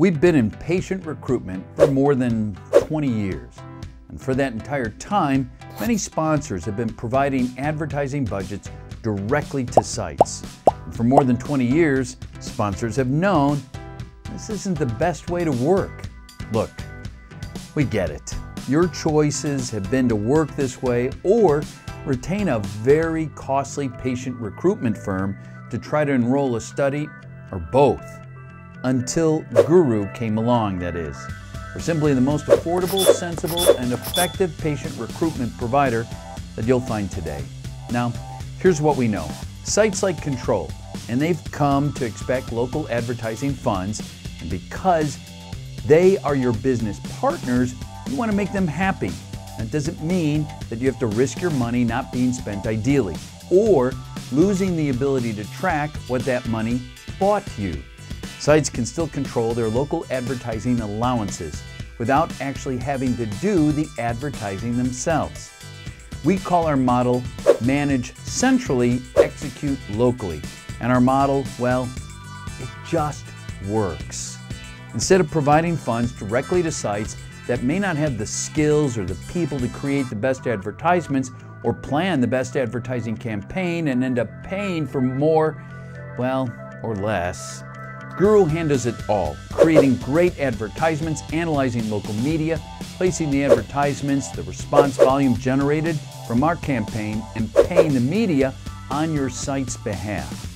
We've been in patient recruitment for more than 20 years. And for that entire time, many sponsors have been providing advertising budgets directly to sites. And for more than 20 years, sponsors have known this isn't the best way to work. Look, we get it. Your choices have been to work this way or retain a very costly patient recruitment firm to try to enroll a study, or both. Until Guru came along, that is. We're simply the most affordable, sensible, and effective patient recruitment provider that you'll find today. Now, here's what we know. Sites like Control, and they've come to expect local advertising funds, and because they are your business partners, you want to make them happy. That doesn't mean that you have to risk your money not being spent ideally, or losing the ability to track what that money bought you. Sites can still control their local advertising allowances without actually having to do the advertising themselves. We call our model manage centrally, execute locally. And our model, well, it just works. Instead of providing funds directly to sites that may not have the skills or the people to create the best advertisements or plan the best advertising campaign and end up paying for more, well, or less, Guru handles it all, creating great advertisements, analyzing local media, placing the advertisements, the response volume generated from our campaign, and paying the media on your site's behalf.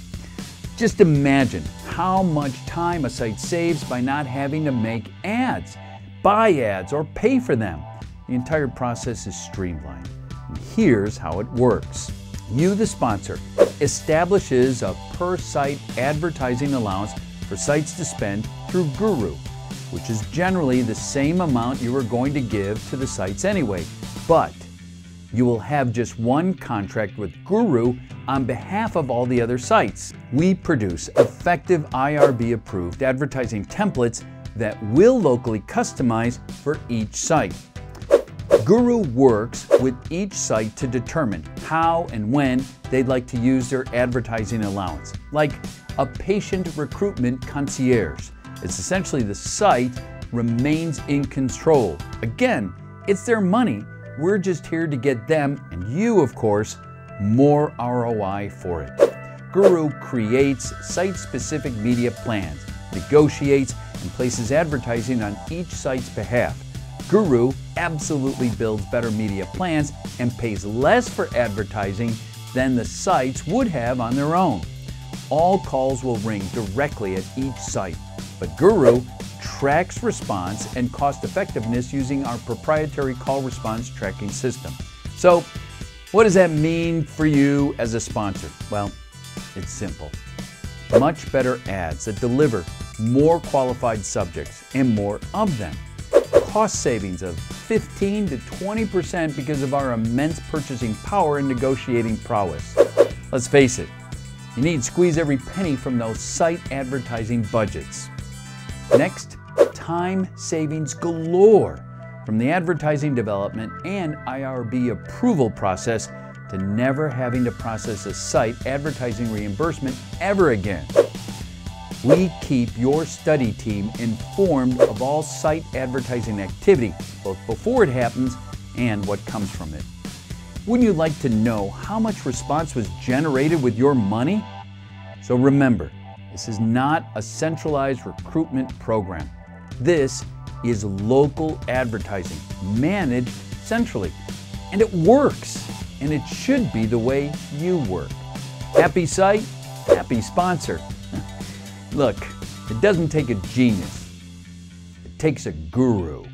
Just imagine how much time a site saves by not having to make ads, buy ads, or pay for them. The entire process is streamlined. And here's how it works. You, the sponsor, establishes a per-site advertising allowance for sites to spend through Guru, which is generally the same amount you are going to give to the sites anyway, but you will have just one contract with Guru on behalf of all the other sites. We produce effective IRB-approved advertising templates that we'll locally customize for each site. Guru works with each site to determine how and when they'd like to use their advertising allowance, like a patient recruitment concierge. It's essentially the site remains in control. Again, it's their money. We're just here to get them, and you, of course, more ROI for it. Guru creates site-specific media plans, negotiates, and places advertising on each site's behalf. Guru absolutely builds better media plans and pays less for advertising than the sites would have on their own. All calls will ring directly at each site, but Guru tracks response and cost effectiveness using our proprietary call response tracking system. So, what does that mean for you as a sponsor? Well, it's simple. Much better ads that deliver more qualified subjects and more of them. Cost savings of 15 to 20% because of our immense purchasing power and negotiating prowess. Let's face it, you need to squeeze every penny from those site advertising budgets. Next, time savings galore from the advertising development and IRB approval process to never having to process a site advertising reimbursement ever again. We keep your study team informed of all site advertising activity, both before it happens and what comes from it. Wouldn't you like to know how much response was generated with your money? So remember, this is not a centralized recruitment program. This is local advertising, managed centrally. And it works, and it should be the way you work. Happy site, happy sponsor. Look, it doesn't take a genius. It takes a guru.